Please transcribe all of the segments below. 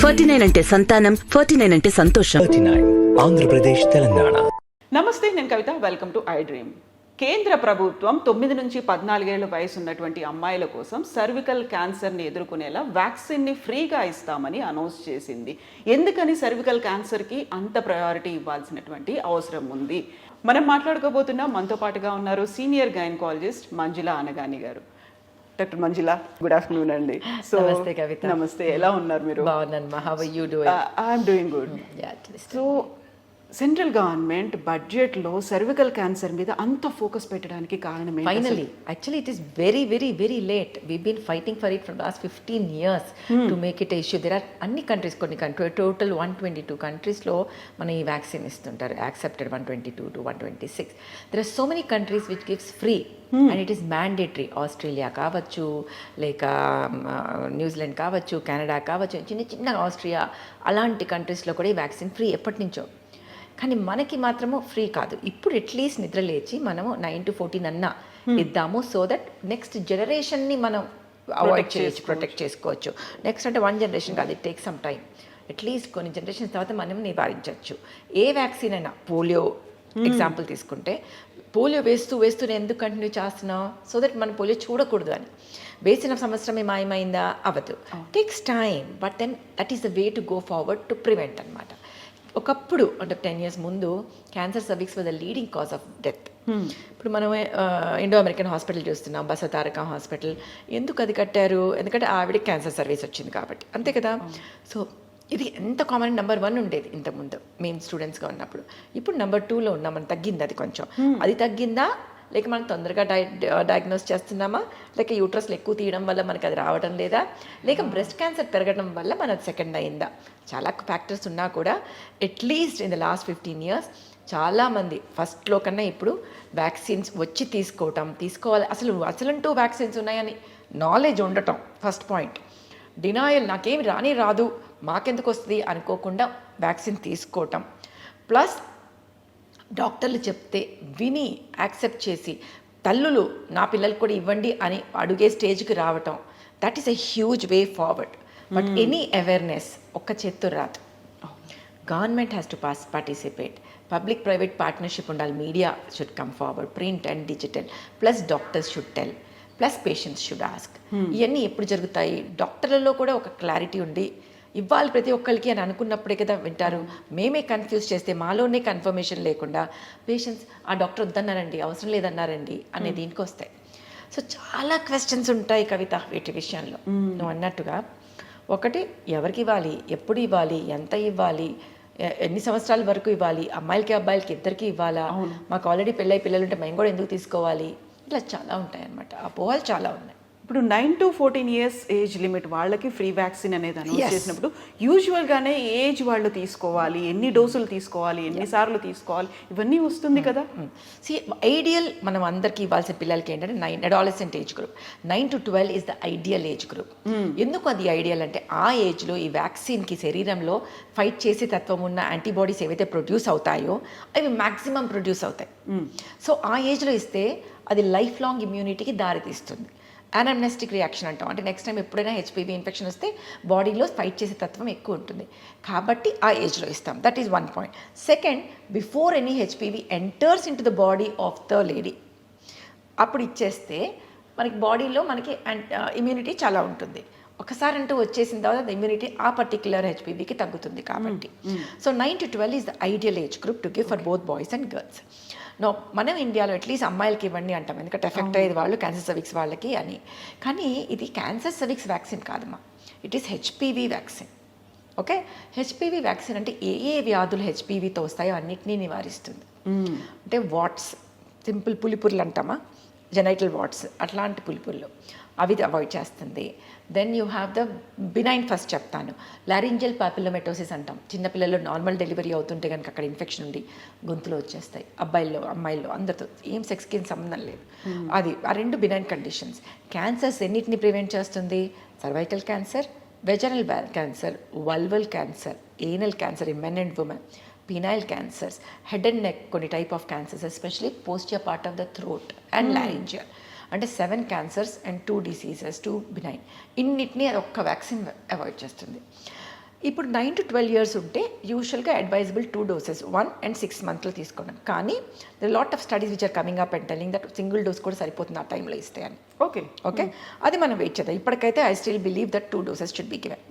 49 అంటే సంతానం, 49 అంటే సంతోషం. 39 ఆంధ్రప్రదేశ్, తెలంగాణ. నమస్తే, నేను కవిత. Welcome to iDream. కేంద్ర ప్రభుత్వం 9 నుంచి 14 ఏళ్ల వయసు ఉన్నటువంటి అమ్మాయిల కోసం సర్వికల్ క్యాన్సర్ని ఎదుర్కొనేలా వ్యాక్సిన్ని ఫ్రీగా ఇస్తామని అనౌన్స్ చేసింది. ఎందుకని సర్వికల్ క్యాన్సర్కి అంత ప్రయారిటీ ఇవ్వాల్సినటువంటి అవసరం ఉంది? మనం మాట్లాడుకోబోతున్నాం. మనతో పాటుగా ఉన్నారు సీనియర్ గైనకాలజిస్ట్ మంజుల అనగాని గారు. డాక్టర్ మంజుల, గుడ్ ఆఫ్టర్నూన్ అండి. సో నమస్తే కవిత. నమస్తే, ఎలా ఉన్నారు మీరు? బాగున్నాను. How are you doing? I'm doing good. So central government బడ్జెట్లో సర్వికల్ క్యాన్సర్ మీద అంత ఫోకస్ పెట్టడానికి కారణం ఏంటి? Finally actually it is very very very late. We been fighting for it from last 15 years to make it issue. There are అన్ని countries, కొన్ని total 122 కంట్రీస్లో మన ఈ వ్యాక్సిన్ ఇస్తుంటారు. Accepted 122 to 126. There are so many countries which gives free and it is mandatory. Australia కావచ్చు, లేక New Zealand కావచ్చు, Canada కావచ్చు, చిన్న చిన్న ఆస్ట్రియా అలాంటి కంట్రీస్లో కూడా ఈ వ్యాక్సిన్ ఫ్రీ ఎప్పటి నుంచో. కానీ మనకి మాత్రము ఫ్రీ కాదు. ఇప్పుడు అట్లీస్ట్ నిద్ర లేచి మనము 9 to 14 అన్నా ఇద్దాము, సో దట్ నెక్స్ట్ జనరేషన్ని మనం అవాయిడ్ చేయొచ్చు, ప్రొటెక్ట్ చేసుకోవచ్చు. నెక్స్ట్ అంటే 1 generation కాదు, it take some time. At least కొన్ని జనరేషన్స్ తర్వాత మనం నివారించవచ్చు. ఏ వ్యాక్సిన్ అయినా, పోలియో ఎగ్జాంపుల్ తీసుకుంటే, పోలియో వేస్తూ ఎందుకు కంటిన్యూ చేస్తున్నాం? సో దట్ మనం పోలియో చూడకూడదు అని. వేసిన సంవత్సరమే మాయమైందా? అవ్వదు. Takes time, but then that is the way to go forward to prevent అనమాట. ఒకప్పుడు అంటే 10 years ముందు cancer cervix was the leading cause of death. ఇప్పుడు మనం ఇండో అమెరికన్ హాస్పిటల్ చూస్తున్నాం, బసతారక హాస్పిటల్. ఎందుకు అది కట్టారు? ఎందుకంటే ఆవిడకి క్యాన్సర్ సర్వీస్ వచ్చింది కాబట్టి, అంతే కదా. సో ఇది ఎంత కామన్. నెంబర్ 1 ఉండేది ఇంతకుముందు మేము స్టూడెంట్స్గా ఉన్నప్పుడు. ఇప్పుడు నెంబర్ 2లో ఉన్నాం. మనం తగ్గింది అది కొంచెం. అది తగ్గిందా, లేక మనం తొందరగా డయాగ్నోస్ చేస్తున్నామా, లేక యూట్రస్లో ఎక్కువ తీయడం వల్ల మనకి అది రావడం లేదా, లేక బ్రెస్ట్ క్యాన్సర్ పెరగడం వల్ల మనది సెకండ్ అయిందా? చాలా ఫ్యాక్టర్స్ ఉన్నా కూడా at least in the last 15 years చాలామంది ఫస్ట్లో కన్నా ఇప్పుడు వ్యాక్సిన్స్ వచ్చి తీసుకోవాలి. అసలంటూ వ్యాక్సిన్స్ ఉన్నాయని నాలెడ్జ్ ఉండటం ఫస్ట్ పాయింట్. డినాయల్, నాకేమి రాదు, మాకెందుకు వస్తుంది అనుకోకుండా వ్యాక్సిన్ తీసుకోవటం. ప్లస్ డాక్టర్లు చెప్తే విని యాక్సెప్ట్ చేసి, తల్లులు నా పిల్లలకు కూడా ఇవ్వండి అని అడిగే స్టేజ్కి రావటం, that is a huge way forward. But any awareness ఒక్క చేత్తో రాదు. Government has to participate. Public private partnership ఉండాలి. Media should come forward, print and digital. Plus doctors should tell, plus patients should ask. ఇవన్నీ ఎప్పుడు జరుగుతాయి? డాక్టర్లలో కూడా ఒక clarity ఉండి ఇవ్వాలి ప్రతి ఒక్కరికి అని అనుకున్నప్పుడే కదా వింటారు. మేమే కన్ఫ్యూజ్ చేస్తే, మాలోనే కన్ఫర్మేషన్ లేకుండా పేషెంట్స్ ఆ డాక్టర్ వద్దన్నారండి, అవసరం లేదన్నారండి అనే దీనికి వస్తాయి. సో చాలా క్వశ్చన్స్ ఉంటాయి కవిత వీటి విషయంలో. నువ్వు అన్నట్టుగా, ఒకటి ఎవరికి ఇవ్వాలి, ఎప్పుడు ఇవ్వాలి, ఎంత ఇవ్వాలి, ఎన్ని సంవత్సరాల వరకు ఇవ్వాలి, అమ్మాయిలకి అబ్బాయిలకి ఇద్దరికి ఇవ్వాలా, మాకు ఆల్రెడీ పిల్లలు ఉంటే మేము కూడా ఎందుకు తీసుకోవాలి, ఇట్లా చాలా ఉంటాయి అన్నమాట. అపోహలు చాలా ఉన్నాయి. ఇప్పుడు 9 to 14 years ఏజ్ లిమిట్ వాళ్ళకి ఫ్రీ వ్యాక్సిన్ అనేది అనౌన్స్ చేసినప్పుడు యూజువల్గానే ఏజ్ వాళ్ళు తీసుకోవాలి, ఎన్ని డోసులు తీసుకోవాలి, ఎన్నిసార్లు తీసుకోవాలి, ఇవన్నీ వస్తుంది కదా. ఐడియల్ మనం అందరికీ ఇవ్వాల్సిన పిల్లలకి ఏంటంటే adolescent age group. 9 to 12 is the ideal age group. ఎందుకు అది ఐడియల్ అంటే, ఆ ఏజ్లో ఈ వ్యాక్సిన్కి శరీరంలో ఫైట్ చేసే తత్వం ఉన్న యాంటీబాడీస్ ఏవైతే ప్రొడ్యూస్ అవుతాయో అవి మ్యాక్సిమం ప్రొడ్యూస్ అవుతాయి. సో ఆ ఏజ్లో ఇస్తే అది లైఫ్ లాంగ్ ఇమ్యూనిటీకి దారితీస్తుంది. అనమ్నెస్టిక్ రియాక్షన్ అంటాం. అంటే నెక్స్ట్ టైం ఎప్పుడైనా హెచ్పివి ఇన్ఫెక్షన్ వస్తే బాడీలో ఫైట్ చేసే తత్వం ఎక్కువ ఉంటుంది కాబట్టి ఆ ఏజ్లో ఇస్తాం. That is 1 point. Second, before any HPV enters in to the body of the lady అప్పుడు ఇచ్చేస్తే మనకి బాడీలో మనకి ఇమ్యూనిటీ చాలా ఉంటుంది. ఒకసారి అంటూ వచ్చేసిన తర్వాత ఇమ్యూనిటీ ఆ పర్టిక్యులర్ హెచ్పివికి తగ్గుతుంది కాబట్టి. So 9 to 12 is the ideal age group two give for both boys and girls. మనం ఇండియాలో అట్లీస్ట్ అమ్మాయిలకి ఇవ్వండి అంటాం, ఎందుకంటే ఎఫెక్ట్ అయ్యేది వాళ్ళు క్యాన్సర్ సర్విక్స్ వాళ్ళకి అని. కానీ ఇది క్యాన్సర్ సర్విక్స్ వ్యాక్సిన్ కాదమ్మా, it is HPV vaccine. Okay, HPV vaccine అంటే ఏ వ్యాధులు హెచ్పివితో వస్తాయో అన్నిటినీ నివారిస్తుంది. అంటే వాట్స్, సింపుల్ పులిపుర్లు అంటామా, జెనైటల్ వాట్స్, అట్లాంటి పులిపుర్లు అవి అవాయిడ్ చేస్తుంది. Then you have the benign, first చెప్తాను, లారింజియల్ పాపిలోమెటోసిస్ అంటాం. చిన్నపిల్లల్లో నార్మల్ డెలివరీ అవుతుంటే కనుక అక్కడ ఇన్ఫెక్షన్ ఉండి గొంతులో వచ్చేస్తాయి, అబ్బాయిల్లో అమ్మాయిల్లో అందరితో, ఏం సెక్స్కి సంబంధం లేదు. అది ఆ 2 బినైన్ కండిషన్స్. క్యాన్సర్స్ ఎన్నిటిని ప్రివెంట్ చేస్తుంది? Cervical cancer, vaginal cancer, vulval cancer, anal cancer in men and women, penile cancers, head and neck కొన్ని type of cancers, especially posterior part of the throat and laryngeal. అంటే 7 cancers and 2 diseases, 2 benign. ఇన్నిటిని అది ఒక్క vaccine avoid చేస్తుంది. ఇప్పుడు 9 to 12 years ఉంటే యూజువల్గా advisable 2 doses 1 and 6 months తీసుకోవడం. కానీ lot of studies which are coming up and telling that single dose కూడా సరిపోతుంది ఆ టైంలో ఇస్తే అని. ఓకే అది మనం వెయిట్ చేద్దాం. ఇప్పటికైతే I still believe that 2 doses should be given.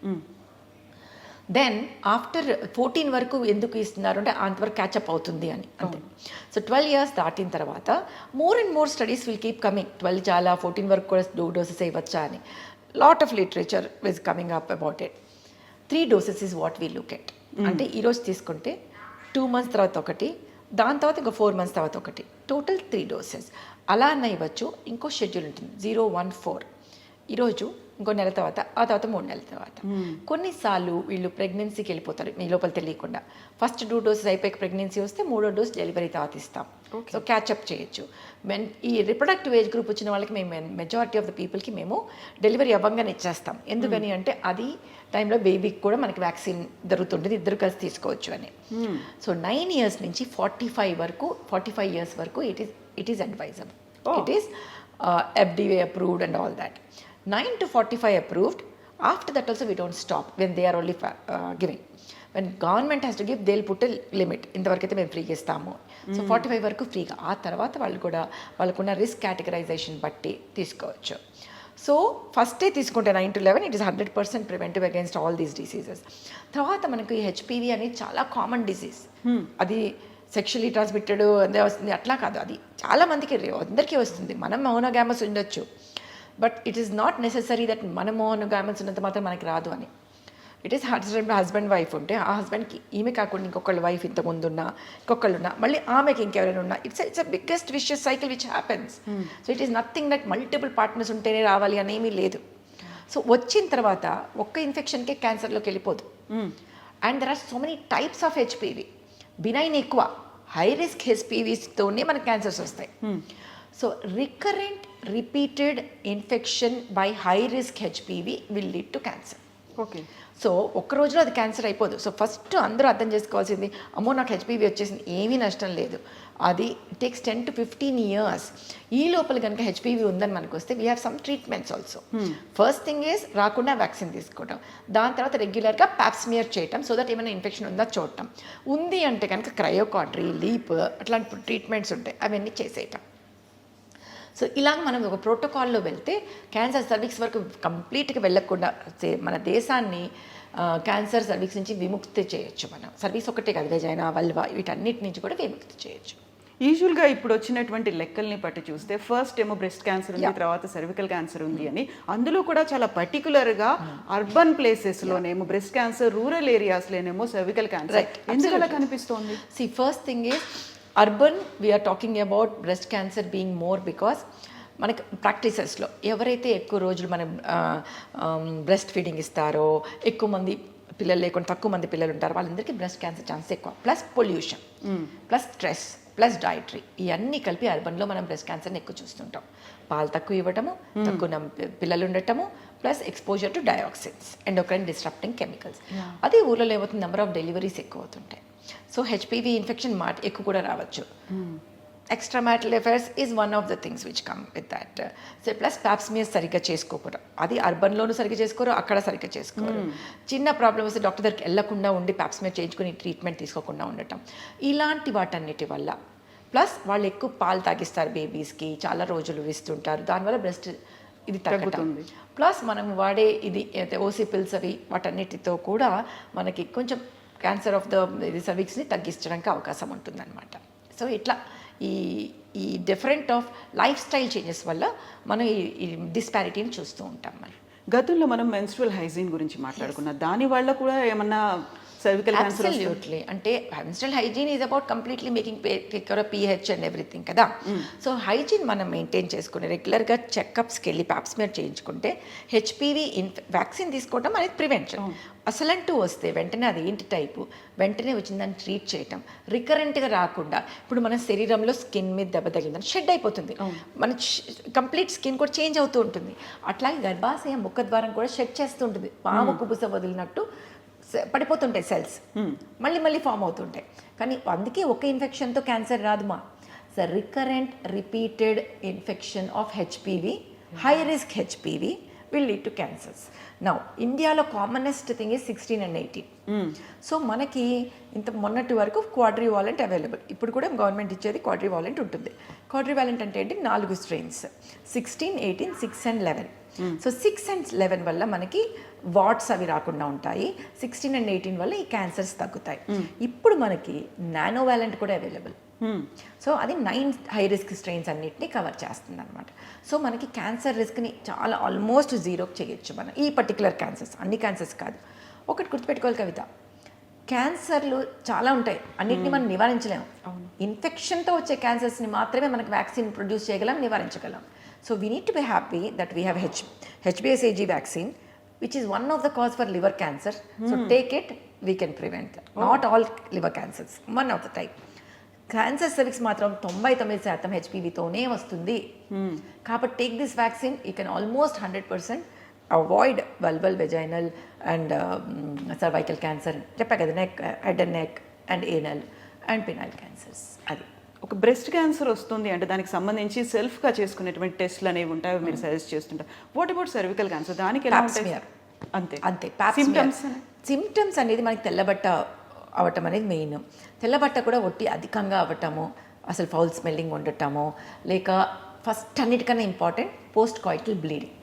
Then after 14 వరకు ఎందుకు ఇస్తున్నారు అంటే అంతవరకు క్యాచప్ అవుతుంది అని అంతే. సో 12 years దాటిన తర్వాత more and more studies will keep coming. 12 చాలా 14 వరకు కూడా 2 doses ఇవ్వచ్చా అని lot of literature is coming up about it. 3 doses is what we look at. అంటే ఈరోజు తీసుకుంటే 2 months తర్వాత ఒకటి, దాని తర్వాత ఇంకో 4 months తర్వాత ఒకటి, టోటల్ 3 doses. అలా అన్న ఇవ్వచ్చు. ఇంకో షెడ్యూల్ ఉంటుంది 0, 1, 4 ఈరోజు, ఇంకో నెల తర్వాత, ఆ తర్వాత 3 నెలల తర్వాత. కొన్నిసార్లు వీళ్ళు ప్రెగ్నెన్సీకి వెళ్ళిపోతారు మీ లోపల తెలియకుండా. ఫస్ట్ 2 doses అయిపోయి ప్రెగ్నెన్సీ వస్తే 3వ డోస్ డెలివరీ తర్వాత ఇస్తాం. సో క్యాచప్ చేయొచ్చు. ఈ రిప్రొడక్టివ్ ఏజ్ గ్రూప్ వచ్చిన వాళ్ళకి మేము మెజారిటీ ఆఫ్ ద పీపుల్కి మేము డెలివరీ అవ్వంగానే ఇచ్చేస్తాం. ఎందుకని అంటే అది టైంలో బేబీకి కూడా మనకి వ్యాక్సిన్ దొరుకుతుంటుంది, ఇద్దరు కలిసి తీసుకోవచ్చు అని. సో 9 years నుంచి 45 years వరకు it is advisable. It is FDA approved and all that. 9 to 45 approved. After that also we don't stop when they are only giving. When government has to give, they'll put a limit. ఇంతవరకు అయితే మేము ఫ్రీగా ఇస్తాము. So 45 వరకు ఫ్రీగా. ఆ తర్వాత వాళ్ళు కూడా వాళ్ళకున్న రిస్క్ కేటగరైజేషన్ బట్టి తీసుకోవచ్చు. సో ఫస్టే తీసుకుంటే 9 to 11 it is 100% preventive against all these diseases. తర్వాత మనకు ఈ హెచ్పివి అనేది చాలా కామన్ డిసీజ్. అది సెక్షువల్లీ ట్రాన్స్మిటెడ్ అదే వస్తుంది అట్లా కాదు, అది చాలా మందికి అందరికీ వస్తుంది. మనం మోనోగామస్ ఉండొచ్చు, but it is not necessary that మనం మోనోగామస్ ఉన్నంత మాత్రం మనకి రాదు అని. ఇట్ ఈస్ హస్బెండ్ వైఫ్ ఉంటే ఆ హస్బెండ్కి ఈమె కాకుండా ఇంకొకళ్ళ వైఫ్ ఇంతకుముందు ఉన్నా, ఇంకొకళ్ళు ఉన్నా, మళ్ళీ ఆమెకి ఇంకెవరైనా ఉన్నా, it's a biggest vicious cycle which happens. So it is nothing that multiple partners ఉంటేనే రావాలి అనేమీ లేదు. సో వచ్చిన తర్వాత ఒక్క ఇన్ఫెక్షన్కే క్యాన్సర్లోకి వెళ్ళిపోదు. And there are so many types of HPV. Benign ఎక్కువ, హై రిస్క్ హెచ్పివిస్తోనే మనకు క్యాన్సర్స్ వస్తాయి. So recurrent repeated infection by high risk HPV will lead to cancer. Okay. So ఒక్క రోజులో అది క్యాన్సర్ అయిపోదు. సో ఫస్ట్ అందరూ అర్థం చేసుకోవాల్సింది, అమ్మో నాకు హెచ్పివి వచ్చేసింది, ఏమీ నష్టం లేదు. అది టేక్స్ 10 to 15 years. ఈ లోపల కనుక హెచ్పివి ఉందని మనకు వస్తే we have some treatments also. First thing is రాకుండా వ్యాక్సిన్ తీసుకోవడం, దాని తర్వాత రెగ్యులర్గా ప్యాప్స్మియర్ చేయటం, సో దట్ ఏమైనా ఇన్ఫెక్షన్ ఉందా చూడటం. ఉంది అంటే కనుక క్రయోకాట్రీ, లీప్ అట్లాంటి ట్రీట్మెంట్స్ ఉంటాయి, అవన్నీ చేసేయటం. సో ఇలాగ మనం ఒక ప్రోటోకాల్లో వెళ్తే క్యాన్సర్ సర్వీక్స్ వరకు కంప్లీట్గా వెళ్ళకుండా మన దేశాన్ని క్యాన్సర్ సర్వీక్స్ నుంచి విముక్తి చేయొచ్చు. మనం సర్వీస్ ఒకటే కాదు, వెజైనా, వల్వా వీటన్నిటి నుంచి కూడా విముక్తి చేయొచ్చు. యూజువల్గా ఇప్పుడు వచ్చినటువంటి లెక్కల్ని బట్టి చూస్తే ఫస్ట్ ఏమో బ్రెస్ట్ క్యాన్సర్ ఉంది, తర్వాత సర్వికల్ క్యాన్సర్ ఉంది అని. అందులో కూడా చాలా పర్టికులర్గా అర్బన్ ప్లేసెస్లోనేమో బ్రెస్ట్ క్యాన్సర్, రూరల్ ఏరియాస్లోనేమో సర్వికల్ క్యాన్సర్ ఎందుకు అలా కనిపిస్తోంది? First thing is urban we are talking about breast cancer being more because మనకి ప్రాక్టీసెస్లో ఎవరైతే ఎక్కువ రోజులు మనం బ్రెస్ట్ ఫీడింగ్ ఇస్తారో, ఎక్కువ మంది పిల్లలు లేకుండా తక్కువ మంది పిల్లలు ఉంటారు, వాళ్ళందరికీ బ్రెస్ట్ క్యాన్సర్ ఛాన్స్ ఎక్కువ. Plus pollution, plus stress, plus dietary, ఇవన్నీ కలిపి అర్బన్లో మనం బ్రెస్ట్ క్యాన్సర్ని ఎక్కువ చూస్తుంటాం. పాలు తక్కువ ఇవ్వటము, తక్కువ పిల్లలు ఉండటము, plus exposure to dioxins, endocrine disrupting chemicals. అదే ఊళ్ళో ఏమవుతుంది, నెంబర్ ఆఫ్ డెలివరీస్ ఎక్కువ అవుతుంటాయి. సో హెచ్పివి ఇన్ఫెక్షన్ ఎక్కువ కూడా రావచ్చు. Extramarital affairs is one of the things which come with that. So plus pap smear సరిగ్గా చేసుకోకూడదు, అది అర్బన్లోనూ సరిగ్గా చేసుకోరు, అక్కడ సరిగ్గా చేసుకోరు. చిన్న ప్రాబ్లమ్ వస్తే డాక్టర్ దగ్గరికి వెళ్లకుండా ఉండి ప్యాప్స్మియర్ చేయించుకుని ట్రీట్మెంట్ తీసుకోకుండా ఉండటం, ఇలాంటి వాటన్నిటి వల్ల. ప్లస్ వాళ్ళు ఎక్కువ పాలు తాగిస్తారు బేబీస్కి, చాలా రోజులు ఇస్తుంటారు, దానివల్ల బ్రెస్ట్ ఇది తగ్గుతుంది. ప్లస్ మనం వాడే ఇది ఓసీ పిల్స్ అవి వాటన్నిటితో కూడా మనకి కొంచెం క్యాన్సర్ ఆఫ్ ద సర్విక్స్ని తగ్గించడానికి అవకాశం ఉంటుందన్నమాట. సో ఇట్లా ఈ different of life style changes వల్ల మనం ఈ డిస్పారిటీని చూస్తూ ఉంటాం. మనం గతంలో మనం మెన్స్ట్రువల్ హైజీన్ గురించి మాట్లాడుకున్నాం, దాని వల్ల కూడా ఏమన్నా cervical cancer? Absolutely. అంటే menstrual hygiene is about completely making take care of pH and everything కదా. సో హైజీన్ మనం మెయింటైన్ చేసుకుని రెగ్యులర్గా చెకప్స్కి వెళ్ళి ప్యాప్స్మియర్ చేయించుకుంటే హెచ్పివి వ్యాక్సిన్ తీసుకోవడం అనేది ప్రివెన్షన్. అసలంటూ వస్తే వెంటనే అది ఏంటి టైపు, వెంటనే వచ్చిందని ట్రీట్ చేయటం, రికరెంట్గా రాకుండా. ఇప్పుడు మన శరీరంలో స్కిన్ మీద దెబ్బ తగిలిందని షెడ్ అయిపోతుంది, మన కంప్లీట్ స్కిన్ కూడా చేంజ్ అవుతూ ఉంటుంది. అట్లాగే గర్భాశయ ముఖద్వారం కూడా షెడ్ చేస్తూ ఉంటుంది, పాము కుబుస వదిలినట్టు పడిపోతుంటాయి సెల్స్, మళ్ళీ ఫామ్ అవుతుంటాయి. కానీ అందుకే ఒక ఇన్ఫెక్షన్తో క్యాన్సర్ రాదు మా. So recurrent repeated infection of HPV, high risk HPV will lead to cancers. Now, ఇండియాలో commonest thing is 16 and 18. So మనకి ఇంత మొన్నటి వరకు క్వాడ్రివాలెంట్ అవైలబుల్. ఇప్పుడు కూడా గవర్నమెంట్ ఇచ్చేది క్వాడ్రివాలెంట్ ఉంటుంది. క్వాడ్రివాలెంట్ అంటే ఏంటి? 4 స్ట్రెయిన్స్, 16, 18, 6 and 11. సో 6 and 11 వల్ల మనకి వాట్స్ అవి రాకుండా ఉంటాయి. 16 and 18 వల్ల ఈ క్యాన్సర్స్ తగ్గుతాయి. ఇప్పుడు మనకి నానోవాలెంట్ కూడా అవైలబుల్. సో అది 9 హై రిస్క్ స్ట్రెయిన్స్ అన్నిటినీ కవర్ చేస్తుంది అనమాట. సో మనకి క్యాన్సర్ రిస్క్ని చాలా ఆల్మోస్ట్ జీరోకి చేయొచ్చు మనం, ఈ పర్టికులర్ క్యాన్సర్స్. అన్ని క్యాన్సర్స్ కాదు. ఒకటి గుర్తుపెట్టుకోవాలి కవిత, క్యాన్సర్లు చాలా ఉంటాయి, అన్నిటిని మనం నివారించలేము. ఇన్ఫెక్షన్తో వచ్చే క్యాన్సర్స్ని మాత్రమే మనకు వ్యాక్సిన్ ప్రొడ్యూస్ చేయగలం, నివారించగలం. So we need to be happy that we have HBsAg vaccine, which is one of the cause for liver cancer. So take it, we can prevent. Not all liver cancers, one of the type. Cancer cervix మాత్రం 99% హెచ్పివితోనే వస్తుంది. కాబట్టి take this vaccine, you can almost 100% avoid vulval vaginal and cervical cancer, చెప్పా కదా, head and neck and anal and penile cancers. అది ఒక breast cancer వస్తుంది అంటే దానికి సంబంధించి సెల్ఫ్గా చేసుకునేటువంటి టెస్ట్లు అనేవి ఉంటాయి, మీరు సజెస్ట్ చేస్తుంటారు. What about cervical cancer? దానికి ఎలా ఉంటాయి? అంతే అంతే. సిమ్టమ్స్ అనేది మనకి తెల్లబట్ట అవ్వటం అనేది మెయిన్. తెల్లబట్ట కూడా ఒట్టి అధికంగా అవ్వటము, అసలు ఫౌల్ స్మెల్లింగ్ ఉండటము, లేక ఫస్ట్ అన్నిటికన్నా important post coital bleeding.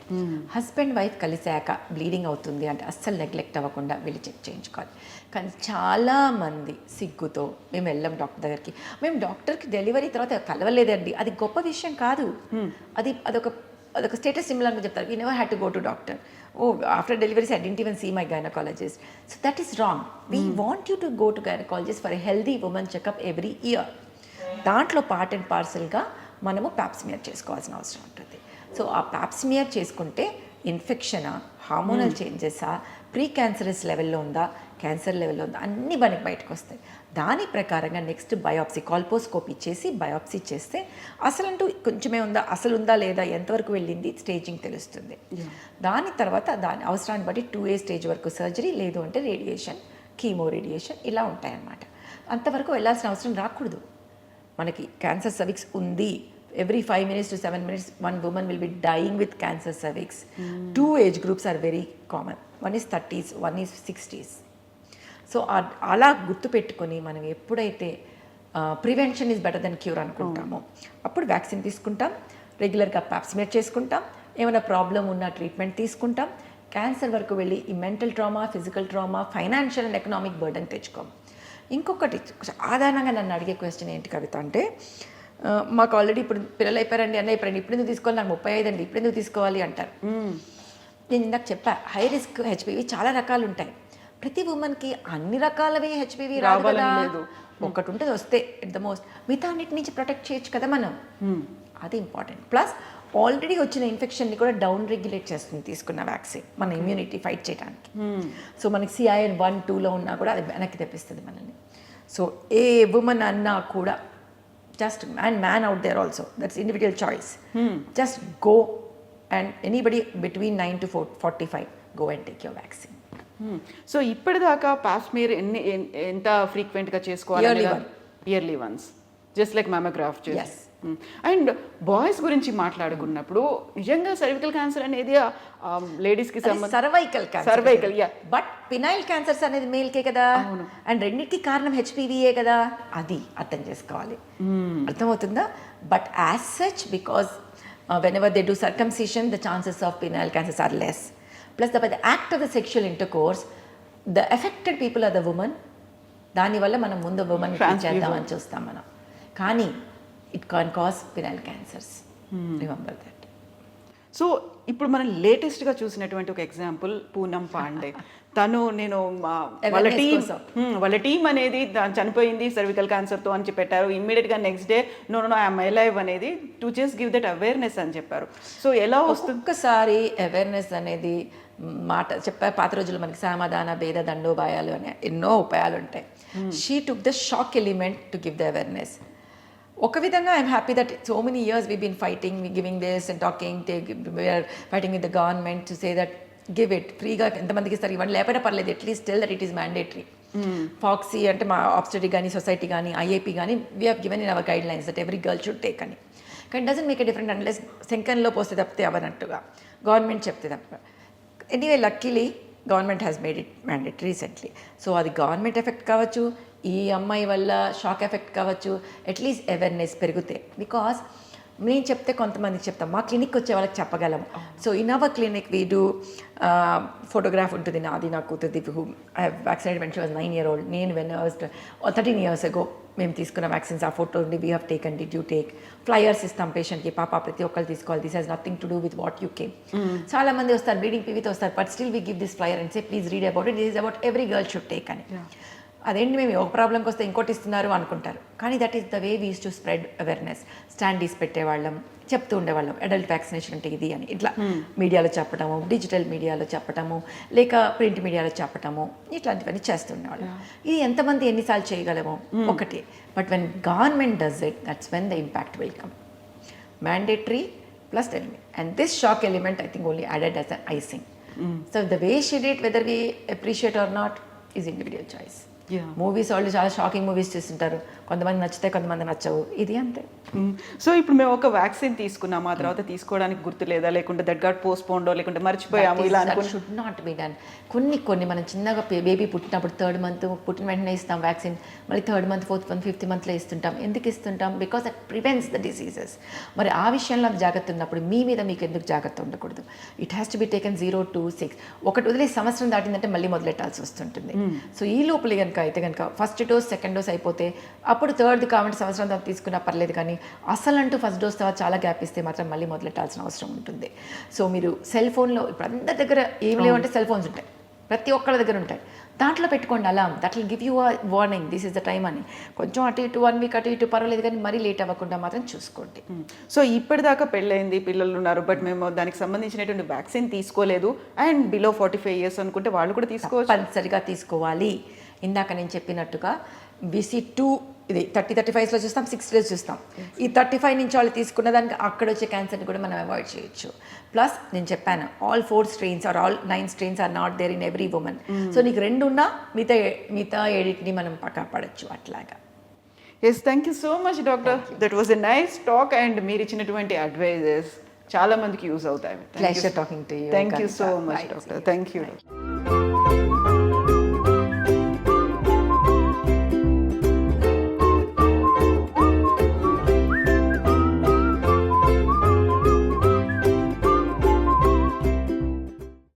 Husband wife కలిసాక బ్లీడింగ్ అవుతుంది అంటే అస్సలు నెగ్లెక్ట్ అవ్వకుండా వెళ్ళి చెక్ చేయించుకోవాలి. కానీ చాలామంది సిగ్గుతో మేము వెళ్ళాం డాక్టర్ దగ్గరికి, మేము డాక్టర్కి డెలివరీ తర్వాత కలవలేదండి, అది గొప్ప విషయం కాదు. అదొక స్టేటస్ సింబల్ అని చెప్తారు. You never had to go to doctor. After deliveries I didn't even see my gynecologist. So that is wrong. We want you to go to gynecologist for a healthy woman checkup every year. దాంట్లో part and పార్సల్గా మనము Pap smear చేసుకోవాల్సిన అవసరం ఉంటుంది. So ఆ Pap smear చేసుకుంటే ఇన్ఫెక్షనా, hormonal చేంజెసా, pre cancerous లెవెల్లో ఉందా, cancer లెవెల్లో ఉందా, అన్నీ మనకి బయటకు వస్తాయి. దాని ప్రకారంగా నెక్స్ట్ బయాప్సీ, కాల్పోస్కోపీ చేసి బయాప్సీ చేస్తే అసలంటూ కొంచెమే ఉందా, అసలు ఉందా లేదా, ఎంతవరకు వెళ్ళింది, స్టేజింగ్ తెలుస్తుంది. దాని తర్వాత దాని అవసరాన్ని బట్టి 2A స్టేజ్ వరకు సర్జరీ, లేదు అంటే రేడియేషన్, కీమో రేడియేషన్, ఇలా ఉంటాయన్నమాట. అంతవరకు వెళ్ళాల్సిన అవసరం రాకూడదు. మనకి క్యాన్సర్ సర్విక్స్ ఉంది, every 5 minutes to 7 minutes one woman will be dying with cancer cervix. 2 age groups are very common. One is 30s, one is 60s. So అలా గుర్తుపెట్టుకొని మనం ఎప్పుడైతే prevention is better than cure అనుకుంటామో అప్పుడు vaccine తీసుకుంటాం, రెగ్యులర్గా Pap smear చేసుకుంటాం, ఏమైనా ప్రాబ్లం ఉన్న ట్రీట్మెంట్ తీసుకుంటాం. క్యాన్సర్ వరకు వెళ్ళి ఈ mental trauma, physical trauma, financial and economic burden తెచ్చుకోం. ఇంకొకటి సాధారణంగా నన్ను అడిగే క్వశ్చన్ ఏంటి కవిత అంటే, మాకు ఆల్రెడీ ఇప్పుడు పిల్లలు అయిపోయారండి, అన్న అయిపోయారండి, ఇప్పుడు ఎందుకు తీసుకోవాలి, నాకు 35 అండి, ఇప్పుడు ఎందుకు తీసుకోవాలి అంటారు. నేను ఇందాక చెప్పా, హై రిస్క్ హెచ్పివి చాలా రకాలు ఉంటాయి. ప్రతి ఉమెన్కి అన్ని రకాలవి హెచ్పివి రాదు. ఒకటి ఉంటుంది, వస్తే ఎట్ ద మోస్ట్ మిగతా అన్నిటి నుంచి ప్రొటెక్ట్ చేయొచ్చు కదా మనం. అది ఇంపార్టెంట్. ప్లస్ ఆల్రెడీ వచ్చిన ఇన్ఫెక్షన్ని కూడా డౌన్ రెగ్యులేట్ చేస్తుంది తీసుకున్న వ్యాక్సిన్, మన ఇమ్యూనిటీ ఫైట్ చేయడానికి. సో మనకి CIN 1, 2లో ఉన్నా కూడా అది వెనక్కి తెప్పిస్తుంది మనల్ని. సో ఏ ఉమెన్ అన్నా కూడా just and man out there also, that's individual choice. Just go, and anybody between 9 to 45 go and take your vaccine. So ఇప్పటిదాకా ప్యాప్స్మియర్ ఎంత ఫ్రీక్వెంట్గా చేసుకోవాలి? Yearly once, just like mammograph. And boys గురించి మాట్లాడుకున్నప్పుడు నిజంగా cervical cancer అనేది లేడీస్కి cervical, but penile cancers అనేది మేల్కే కదా, అండ్ రెండింటికి కారణం హెచ్పివియే కదా, అది అర్థం చేసుకోవాలి. అర్థమవుతుందా? But as such, because whenever they do circumcision, the chances of penile cancers are less. Plus by the act of the sexual intercourse, the affected people are the woman. దానివల్ల మనం ముందు ఉమెన్ చేద్దామని చూస్తాం మనం, కానీ it can cause penile cancers. Remember that. So ఇప్పుడు మనం లేటెస్ట్గా చూసినటువంటి ఒక ఎగ్జాంపుల్ పూనం పాండే. తను నేను వాళ్ళ టీం అనేది చనిపోయింది సర్వికల్ క్యాన్సర్తో అని పెట్టారు. ఇమ్మీడియట్గా next day no I'm alive అనేది to just give that awareness అని చెప్పారు. సో ఎలా వస్తుంది? ఒక్కసారి అవేర్నెస్ అనేది మాట చెప్పారు. పాత రోజుల్లో మనకి సమాధాన భేద దండోపాయాలు అనే ఎన్నో ఉపాయాలు ఉంటాయి. She took the shock element to give the awareness. ఒక విధంగా I'm happy that so many years we been fighting, giving this and talking, we are fighting with the government to say that give it ఫ్రీగా. ఎంతమందికి ఇస్తారు ఇవన్నీ లేకపోయినా పర్లేదు, at least tell that it is mandatory. FOGSI అంటే మా ఆబ్స్టెటిక్ కానీ society కానీ IAP కానీ we have given in our guidelines that every girl should take అని. కానీ doesn't make a different unless శంకంలో పోస్తే తప్పితే అవనట్టుగా. గవర్నమెంట్ చెప్తే తప్ప. Anyway luckily government has made it mandatory recently. So అది గవర్నమెంట్ ఎఫెక్ట్ కావచ్చు, ఈ అమ్మాయి వల్ల షాక్ ఎఫెక్ట్ కావచ్చు, అట్లీస్ట్ అవేర్నెస్ పెరుగుతాయి. బికాస్ నేను చెప్తే కొంతమందికి చెప్తాం, మా క్లినిక్ వచ్చే వాళ్ళకి చెప్పగలము. So in our clinic we do photograph ఉంటుంది నాది, నా కూతురుది, who I have vaccinated when she was 9 years old. నేను when I was 13 years ago మేము తీసుకున్న వ్యాక్సిన్స్ ఆ ఫోటో ఉండి we have taken, did you take, flyers ఇస్తాం పేషెంట్కి, పాప ప్రతి ఒక్కరు తీసుకోవాలి, this has nothing to do with what you came. చాలా మంది వస్తారు బ్లీడింగ్ పీవీతో వస్తారు, but still we give this flyer and say please read about it, this is about every girl should take అని. అదేంటి మేము ఒక ప్రాబ్లంకి వస్తే ఇంకోటి ఇస్తున్నారు అనుకుంటారు, కానీ that is the way we use to spread awareness. Standees పెట్టేవాళ్ళం, చెప్తూ ఉండేవాళ్ళం అడల్ట్ వ్యాక్సినేషన్ అంటే ఇది అని. ఇట్లా మీడియాలో చెప్పటము, డిజిటల్ మీడియాలో చెప్పటము, లేక ప్రింట్ మీడియాలో చెప్పటము, ఇట్లాంటివన్నీ చేస్తుండేవాళ్ళం. ఇది ఎంతమంది ఎన్నిసార్లు చేయగలము ఒకటి. But when government does it, that's when the impact will come. Mandatory plus element, and this shock element I think only added as an icing. So the way she did, whether we appreciate or not, is individual choice. Movies వాళ్ళు చాలా shocking movies చూస్తుంటారు, కొంతమంది నచ్చుతాయి, కొంతమంది నచ్చవు, ఇది అంతే. So ఇప్పుడు మేము ఒక వ్యాక్సిన్ తీసుకున్నాము, ఆ తర్వాత తీసుకోవడానికి గుర్తు లేదా, లేకుంటే దట్ గాట్ పోస్ట్పోన్డో, లేకుంటే మర్చిపోయాము, ఇలా షుడ్ నాట్ బి డన్. కొన్ని మనం చిన్నగా బేబీ పుట్టినప్పుడు 3rd month పుట్టిన వెంటనే ఇస్తాం వ్యాక్సిన్, మళ్ళీ 3rd month 4th month 5th monthలో ఇస్తుంటాం. ఎందుకు ఇస్తుంటాం? Because that prevents the diseases. మరి ఆ విషయంలో జాగ్రత్త ఉన్నప్పుడు మీ మీద మీకు ఎందుకు జాగ్రత్త ఉండకూడదు? It has to be taken 0 to 6. ఒకటి వదిలేసి సంవత్సరం దాటిందంటే మళ్ళీ మొదలెట్టాల్సి వస్తుంటుంది. సో ఈ లోపల కనుక అయితే కనుక ఫస్ట్ డోస్ సెకండ్ డోస్ అయిపోతే అప్పుడు 3rd కాబట్టి సంవత్సరం తర్వాత తీసుకున్నా పర్లేదు, కానీ అసలు అంటూ ఫస్ట్ డోస్ తర్వాత చాలా గ్యాప్ ఇస్తే మాత్రం మళ్ళీ మొదలెట్టాల్సిన అవసరం ఉంటుంది. సో మీరు సెల్ ఫోన్లో ఇప్పుడు అందరి దగ్గర ఏం లేవంటే సెల్ ఫోన్స్ ఉంటాయి, ప్రతి ఒక్కళ్ళ దగ్గర ఉంటాయి, దాంట్లో పెట్టుకోండి alarm, that will give you a warning, this is the time అని. కొంచెం అటు ఇటు 1 week అటు ఇటు పర్వాలేదు, కానీ మరీ లేట్ అవ్వకుండా మాత్రం చూసుకోండి. సో ఇప్పటిదాకా పెళ్ళైంది, పిల్లలు ఉన్నారు, బట్ మేము దానికి సంబంధించినటువంటి వ్యాక్సిన్ తీసుకోలేదు, అండ్ బిలో 45 years అనుకుంటే వాళ్ళు కూడా తీసుకోవచ్చు, తప్పనిసరిగా తీసుకోవాలి. ఇందాక నేను చెప్పినట్టుగా BC2 ఇది 30-35 చూస్తాం, 60 చూస్తాం. ఈ 35 నుంచి వాళ్ళు తీసుకున్న దానికి అక్కడ వచ్చే క్యాన్సర్ని కూడా మనం అవాయిడ్ చేయొచ్చు. ప్లస్ నేను చెప్పాను, all 4 strains or all 9 strains are not there in every woman. So నీకు 2 ఉన్నా మిగతా 7ని మనం కాపాడచ్చు అట్లాగా. Yes, thank you so much doctor, that was a nice talk, and మీరు ఇచ్చినటువంటి అడ్వైజెస్ చాలా మందికి యూజ్ అవుతాయి. Pleasure talking to you. Thank you so much doctor, thank you.